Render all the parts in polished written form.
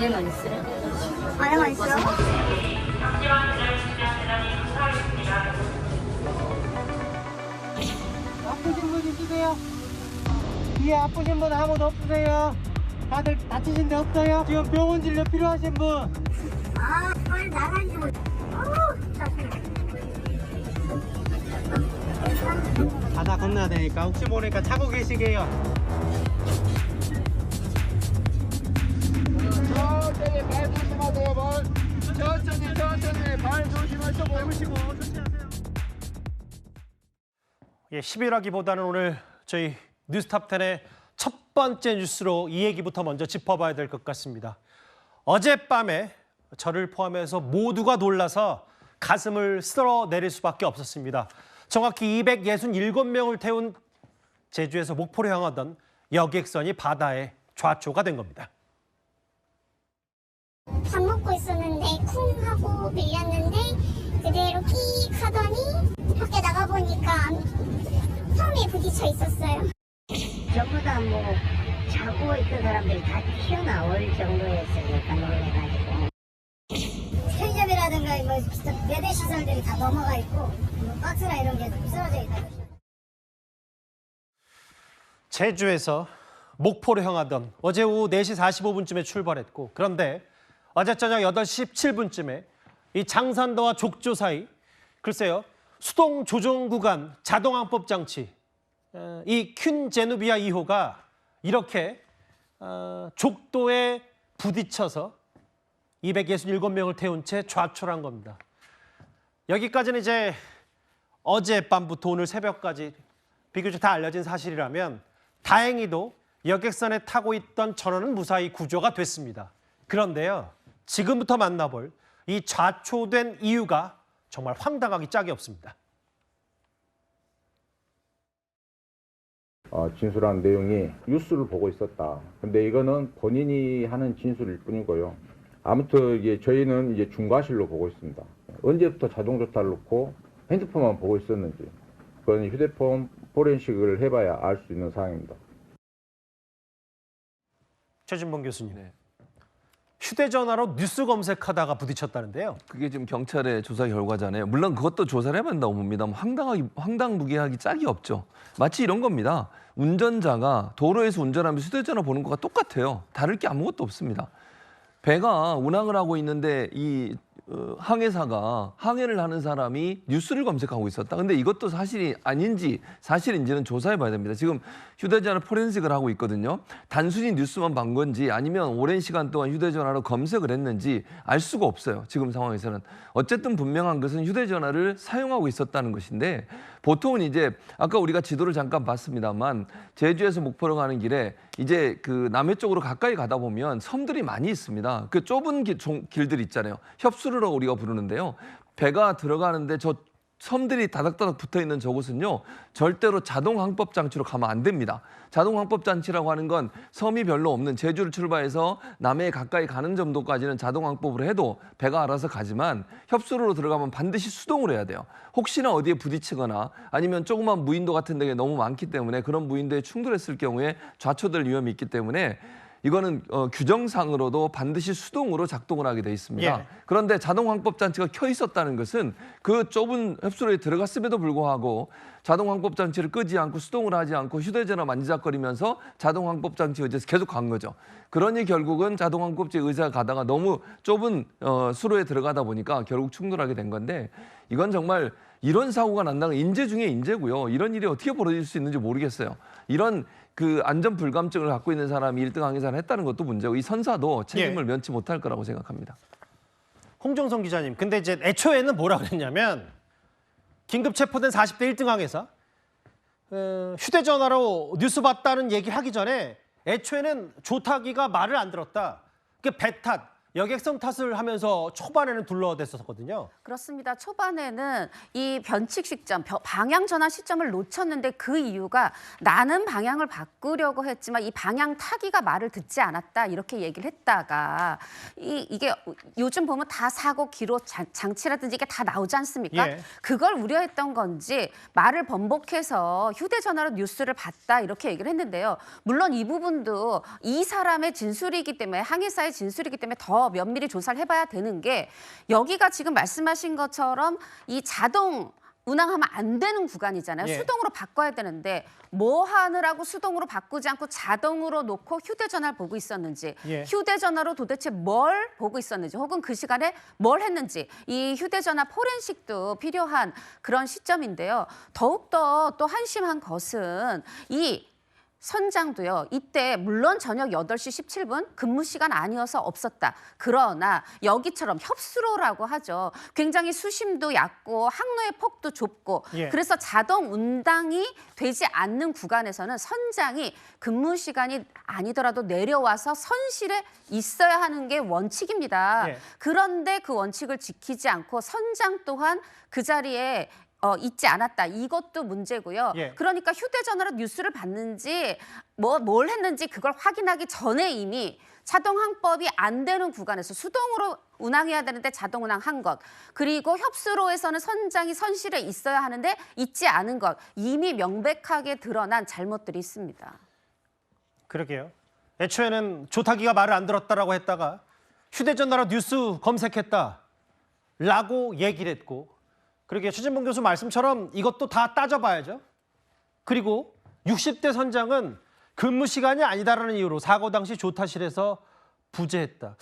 안에만 있어요. 안에만 있어요? 아프신 분 있으세요? 뒤에 아프신 분 아무도 없으세요? 다들 다치신 데 없어요? 지금 병원 진료 필요하신 분? 아, 빨리 나가지 못. 바다 건너야 되니까 혹시 모르니까 차고 계시게요. 천천히 발 조심하세요. 발 천천히 발 조심하시고 해보시고 천천히 하세요. 예, 11화기보다는 오늘 저희 뉴스탑10의 첫 번째 뉴스로 이 얘기부터 먼저 짚어봐야 될 것 같습니다. 어젯밤에 저를 포함해서 모두가 놀라서 가슴을 쓸어내릴 수밖에 없었습니다. 정확히 267명을 태운 제주에서 목포로 향하던 여객선이 바다에 좌초가 된 겁니다. 밥 먹고 있었는데 쿵 하고 밀렸는데 그대로 픽 하더니 밖에 나가보니까 섬에 부딪혀 있었어요. 전부 다 뭐 자고 있던 사람들이 다 튀어나올 정도였으니까 놀래가지고. 편의점이라든가 뭐 매대 시설들이 다 넘어가 있고 뭐 박스나 이런 게 쓰러져 있다고. 제주에서 목포로 향하던 어제 오후 4시 45분쯤에 출발했고, 그런데 어제 저녁 8시 17분쯤에 이 장산도와 족조 사이, 글쎄요, 수동 조종 구간 자동 항법 장치 이 퀸제누비아 2호가 이렇게 족도에 부딪혀서 267명을 태운 채 좌초한 겁니다. 여기까지는 이제 어젯밤부터 오늘 새벽까지 비교적 다 알려진 사실이라면 다행히도 여객선에 타고 있던 전원은 무사히 구조가 됐습니다. 그런데요, 지금부터 만나볼 이 좌초된 이유가 정말 황당하기 짝이 없습니다. 진술한 내용이 뉴스를 보고 있었다. 근데 이거는 본인이 하는 진술일 뿐이고요. 아무튼 이게 저희는 이제 중과실로 보고 있습니다. 언제부터 자동 조타를 놓고 핸드폰만 보고 있었는지, 그건 휴대폰 포렌식을 해봐야 알 수 있는 사항입니다. 최진봉 교수님, 휴대전화로 뉴스 검색하다가 부딪혔다는데요. 그게 지금 경찰의 조사 결과잖아요. 물론 그것도 조사를 해야 된다고 봅니다만 황당무계하기 짝이 없죠. 마치 이런 겁니다. 운전자가 도로에서 운전하면서 휴대전화 보는 것과 똑같아요. 다를 게 아무것도 없습니다. 배가 운항을 하고 있는데 이 항해사가 항해를 하는 사람이 뉴스를 검색하고 있었다. 근데 이것도 사실이 아닌지 사실인지는 조사해 봐야 됩니다. 지금 휴대전화 포렌식을 하고 있거든요. 단순히 뉴스만 본 건지 아니면 오랜 시간 동안 휴대전화로 검색을 했는지 알 수가 없어요. 지금 상황에서는. 어쨌든 분명한 것은 휴대전화를 사용하고 있었다는 것인데, 보통은 이제 아까 우리가 지도를 잠깐 봤습니다만 제주에서 목포로 가는 길에 이제 그 남해 쪽으로 가까이 가다 보면 섬들이 많이 있습니다. 그 좁은 길들 있잖아요. 협수로라고 우리가 부르는데요. 배가 들어가는데 저 섬들이 다닥다닥 붙어있는 저곳은요, 절대로 자동 항법 장치로 가면 안 됩니다. 자동 항법 장치라고 하는 건 섬이 별로 없는 제주를 출발해서 남해에 가까이 가는 정도까지는 자동 항법으로 해도 배가 알아서 가지만 협수로로 들어가면 반드시 수동으로 해야 돼요. 혹시나 어디에 부딪히거나 아니면 조그만 무인도 같은 데가 너무 많기 때문에 그런 무인도에 충돌했을 경우에 좌초될 위험이 있기 때문에 이거는 규정상으로도 반드시 수동으로 작동을 하게 돼 있습니다. 예. 그런데 자동 항법 장치가 켜 있었다는 것은 그 좁은 협수로에 들어갔음에도 불구하고 자동 항법 장치를 끄지 않고 수동을 하지 않고 휴대전화 만지작거리면서 자동 항법 장치 의지에서 계속 간 거죠. 그러니 결국은 자동 항법제 의자가 가다가 너무 좁은 수로에 들어가다 보니까 결국 충돌하게 된 건데, 이건 정말 이런 사고가 난다는 인재 중에 인재고요. 이런 일이 어떻게 벌어질 수 있는지 모르겠어요. 이런 그 안전 불감증을 갖고 있는 사람이 1등 항해사를 했다는 것도 문제고, 이 선사도 책임을 면치 못할 거라고 생각합니다. 홍정성 기자님, 근데 이제 애초에는 뭐라 그랬냐면 긴급 체포된 40대 1등 항해사 휴대전화로 뉴스 봤다는 얘기를 하기 전에 애초에는 조타기가 말을 안 들었다. 그 배 탓, 여객선 탓을 하면서 초반에는 둘러댔었거든요. 그렇습니다. 초반에는 이 변칙 시점, 방향 전환 시점을 놓쳤는데 그 이유가 나는 방향을 바꾸려고 했지만 이 방향 타기가 말을 듣지 않았다 이렇게 얘기를 했다가 이게 요즘 보면 다 사고 기로 장치라든지 이게 다 나오지 않습니까? 예. 그걸 우려했던 건지 말을 번복해서 휴대전화로 뉴스를 봤다 이렇게 얘기를 했는데요. 물론 이 부분도 이 사람의 진술이기 때문에 항해사의 진술이기 때문에 더 면밀히 조사를 해봐야 되는 게 여기가 지금 말씀하신 것처럼 이 자동 운항하면 안 되는 구간이잖아요. 예. 수동으로 바꿔야 되는데 뭐 하느라고 수동으로 바꾸지 않고 자동으로 놓고 휴대전화를 보고 있었는지 예. 휴대전화로 도대체 뭘 보고 있었는지 혹은 그 시간에 뭘 했는지 이 휴대전화 포렌식도 필요한 그런 시점인데요. 더욱더 또 한심한 것은 이 선장도요. 이때 물론 저녁 8시 17분 근무 시간 아니어서 없었다. 그러나 여기처럼 협수로라고 하죠. 굉장히 수심도 얕고 항로의 폭도 좁고 예. 그래서 자동 운항이 되지 않는 구간에서는 선장이 근무 시간이 아니더라도 내려와서 선실에 있어야 하는 게 원칙입니다. 예. 그런데 그 원칙을 지키지 않고 선장 또한 그 자리에 있지 않았다. 이것도 문제고요. 예. 그러니까 휴대전화로 뉴스를 봤는지 뭘 했는지 그걸 확인하기 전에 이미 자동항법이 안 되는 구간에서 수동으로 운항해야 되는데 자동 운항한 것. 그리고 협수로에서는 선장이 선실에 있어야 하는데 있지 않은 것. 이미 명백하게 드러난 잘못들이 있습니다. 그러게요. 애초에는 조타기가 말을 안 들었다라고 했다가 휴대전화로 뉴스 검색했다라고 얘기를 했고 그러게 최진봉 교수 말씀처럼 이것도 다 따져봐야죠. 그리고 60대 선장은 근무 시간이 아니다라는 이유로 사고 당시 조타실에서 부재했다.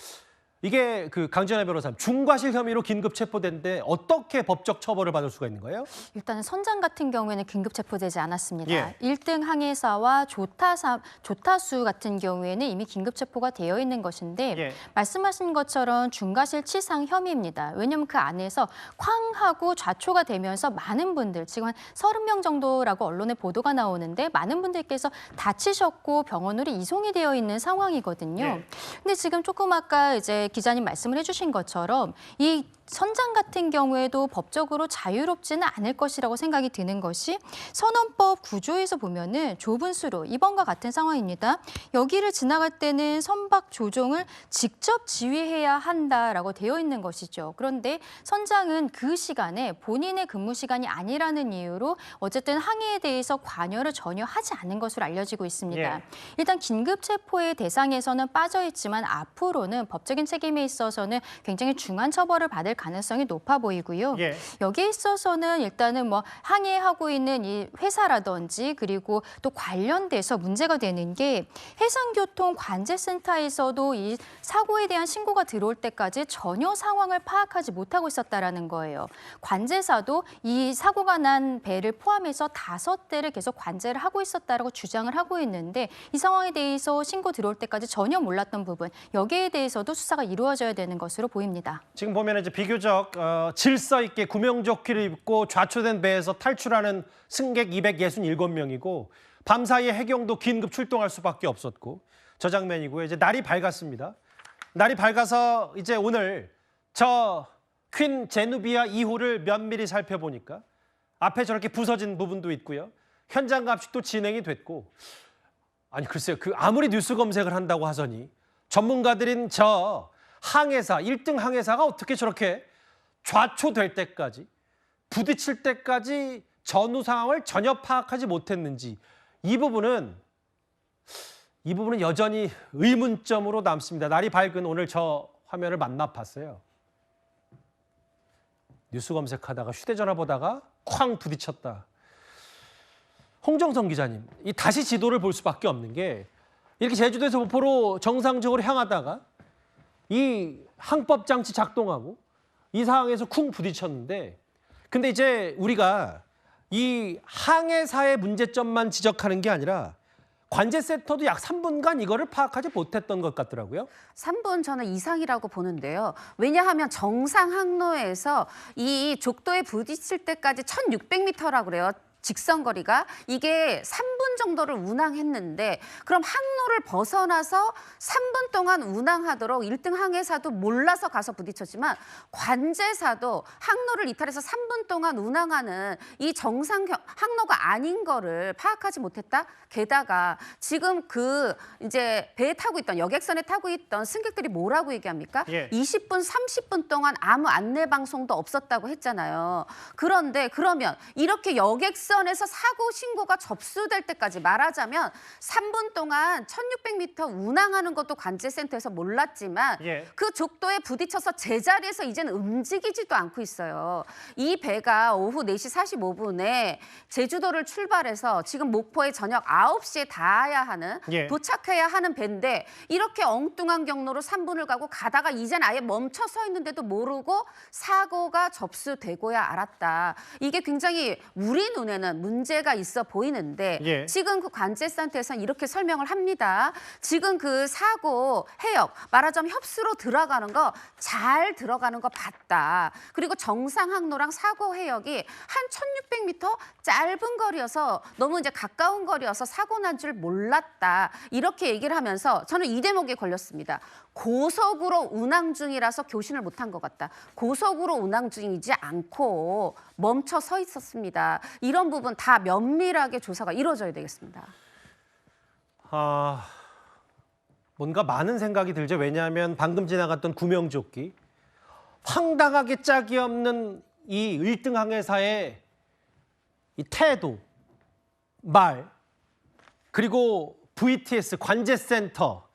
이게 그 강지연 변호사님 중과실 혐의로 긴급 체포된데 어떻게 법적 처벌을 받을 수가 있는 거예요? 일단은 선장 같은 경우에는 긴급 체포되지 않았습니다. 예. 1등 항해사와 조타수 같은 경우에는 이미 긴급 체포가 되어 있는 것인데 예. 말씀하신 것처럼 중과실 치상 혐의입니다. 왜냐하면 그 안에서 쾅하고 좌초가 되면서 많은 분들, 지금 한 30명 정도라고 언론에 보도가 나오는데 많은 분들께서 다치셨고 병원으로 이송이 되어 있는 상황이거든요. 예. 근데 지금 조금 아까 이제 기자님 말씀을 해주신 것처럼 이 선장 같은 경우에도 법적으로 자유롭지는 않을 것이라고 생각이 드는 것이 선원법 구조에서 보면은 좁은 수로 이번과 같은 상황입니다. 여기를 지나갈 때는 선박 조종을 직접 지휘해야 한다라고 되어 있는 것이죠. 그런데 선장은 그 시간에 본인의 근무 시간이 아니라는 이유로 어쨌든 항해에 대해서 관여를 전혀 하지 않은 것으로 알려지고 있습니다. 예. 일단 긴급 체포의 대상에서는 빠져 있지만 앞으로는 법적인 책임에 있어서는 굉장히 중한 처벌을 받을 가능성이 높아 보이고요. 예. 여기에 있어서는 일단은 뭐 항해하고 있는 이 회사라든지 그리고 또 관련돼서 문제가 되는 게 해상교통관제센터에서도 이 사고에 대한 신고가 들어올 때까지 전혀 상황을 파악하지 못하고 있었다라는 거예요. 관제사도 이 사고가 난 배를 포함해서 5대를 계속 관제를 하고 있었다라고 주장을 하고 있는데 이 상황에 대해서 신고 들어올 때까지 전혀 몰랐던 부분 여기에 대해서도 수사가 이루어져야 되는 것으로 보입니다. 지금 보면 이제 비교적 질서 있게 구명조끼를 입고 좌초된 배에서 탈출하는 승객 267명이고 밤사이에 해경도 긴급 출동할 수밖에 없었고 저 장면이고요. 이제 날이 밝았습니다. 날이 밝아서 이제 오늘 저 퀸 제누비아 2호를 면밀히 살펴보니까 앞에 저렇게 부서진 부분도 있고요. 현장 감식도 진행이 됐고 아니 글쎄요. 그 아무리 뉴스 검색을 한다고 하더니 전문가들인 저 항해사, 1등 항해사가 어떻게 저렇게 좌초될 때까지 부딪힐 때까지 전후 상황을 전혀 파악하지 못했는지 이 부분은 여전히 의문점으로 남습니다. 날이 밝은 오늘 저 화면을 만나 봤어요. 뉴스 검색하다가 휴대전화 보다가 쾅 부딪혔다. 홍정성 기자님, 이 다시 지도를 볼 수밖에 없는 게 이렇게 제주도에서 목포로 정상적으로 향하다가 이 항법 장치 작동하고 이 상황에서 쿵 부딪혔는데 근데 이제 우리가 이 항해사의 문제점만 지적하는 게 아니라 관제센터도 약 3분간 이거를 파악하지 못했던 것 같더라고요. 3분 저는 이상이라고 보는데요. 왜냐하면 정상 항로에서 이 족도에 부딪힐 때까지 1600m라고 그래요. 직선 거리가 이게 3분 정도를 운항했는데 그럼 항로를 벗어나서 3분 동안 운항하도록 1등 항해사도 몰라서 가서 부딪혔지만 관제사도 항로를 이탈해서 3분 동안 운항하는 이 정상 항로가 아닌 거를 파악하지 못했다. 게다가 지금 그 이제 배에 타고 있던 여객선에 타고 있던 승객들이 뭐라고 얘기합니까? 예. 20분, 30분 동안 아무 안내 방송도 없었다고 했잖아요. 그런데 그러면 이렇게 여객선에서 사고 신고가 접수될 때까지 말하자면 3분 동안 1600m 운항하는 것도 관제센터에서 몰랐지만 예. 그 족도에 부딪혀서 제자리에서 이제는 움직이지도 않고 있어요. 이 배가 오후 4시 45분에 제주도를 출발해서 지금 목포에 저녁 9시에 닿아야 하는 예. 도착해야 하는 배인데 이렇게 엉뚱한 경로로 3분을 가고 가다가 이젠 아예 멈춰 서 있는데도 모르고 사고가 접수되고야 알았다. 이게 굉장히 우리 눈에는 문제가 있어 보이는데 예. 지금 그 관제센터에서는 이렇게 설명을 합니다. 지금 그 사고 해역 말하자면 협수로 들어가는 거 잘 들어가는 거 봤다. 그리고 정상 항로랑 사고 해역이 한 1600m 짧은 거리여서 너무 이제 가까운 거리여서 사고 난 줄 몰랐다. 이렇게 얘기를 하면서 저는 이 대목에 걸렸습니다. 고속으로 운항 중이라서 교신을 못한 것 같다. 고속으로 운항 중이지 않고 멈춰 서 있었습니다. 이런 부분 다 면밀하게 조사가 이루어져야 되겠습니다. 뭔가 많은 생각이 들죠. 왜냐하면 방금 지나갔던 구명조끼, 황당하게 짝이 없는 이 1등 항해사의 이 태도, 말, 그리고 VTS 관제센터,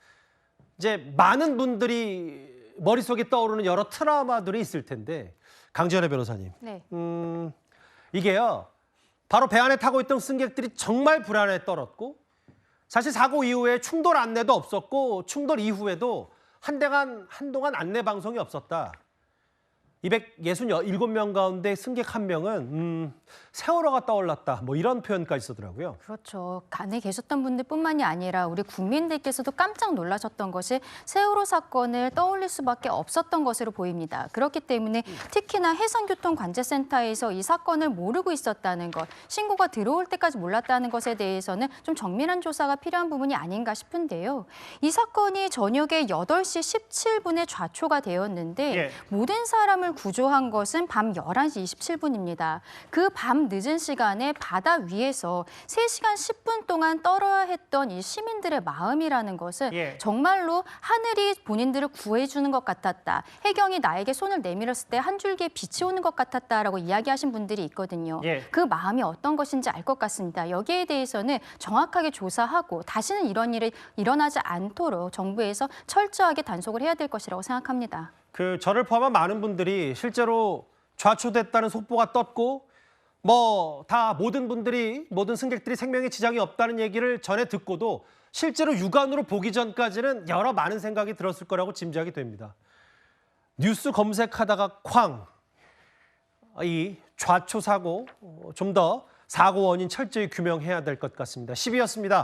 이제 많은 분들이 머릿속에 떠오르는 여러 트라우마들이 있을 텐데 강지연의 변호사님, 네. 이게요 바로 배 안에 타고 있던 승객들이 정말 불안에 떨었고 사실 사고 이후에 충돌 안내도 없었고 충돌 이후에도 한동안 안내 방송이 없었다. 267명 가운데 승객 1명은 세월호가 떠올랐다. 뭐 이런 표현까지 쓰더라고요. 그렇죠. 안에 계셨던 분들뿐만이 아니라 우리 국민들께서도 깜짝 놀라셨던 것이 세월호 사건을 떠올릴 수밖에 없었던 것으로 보입니다. 그렇기 때문에 특히나 해상교통관제센터에서 이 사건을 모르고 있었다는 것, 신고가 들어올 때까지 몰랐다는 것에 대해서는 좀 정밀한 조사가 필요한 부분이 아닌가 싶은데요. 이 사건이 저녁에 8시 17분에 좌초가 되었는데 예. 모든 사람을 구조한 것은 밤 11시 27분입니다. 그 밤 늦은 시간에 바다 위에서 3시간 10분 동안 떨어야 했던 이 시민들의 마음이라는 것은 예. 정말로 하늘이 본인들을 구해주는 것 같았다. 해경이 나에게 손을 내밀었을 때 한 줄기의 빛이 오는 것 같았다라고 이야기하신 분들이 있거든요. 예. 그 마음이 어떤 것인지 알 것 같습니다. 여기에 대해서는 정확하게 조사하고 다시는 이런 일이 일어나지 않도록 정부에서 철저하게 단속을 해야 될 것이라고 생각합니다. 저를 포함한 많은 분들이 실제로 좌초됐다는 속보가 떴고 모든 승객들이 생명에 지장이 없다는 얘기를 전에 듣고도 실제로 육안으로 보기 전까지는 여러 많은 생각이 들었을 거라고 짐작이 됩니다. 뉴스 검색하다가 이 좌초 사고 좀 더 사고 원인 철저히 규명해야 될 것 같습니다. 10위였습니다.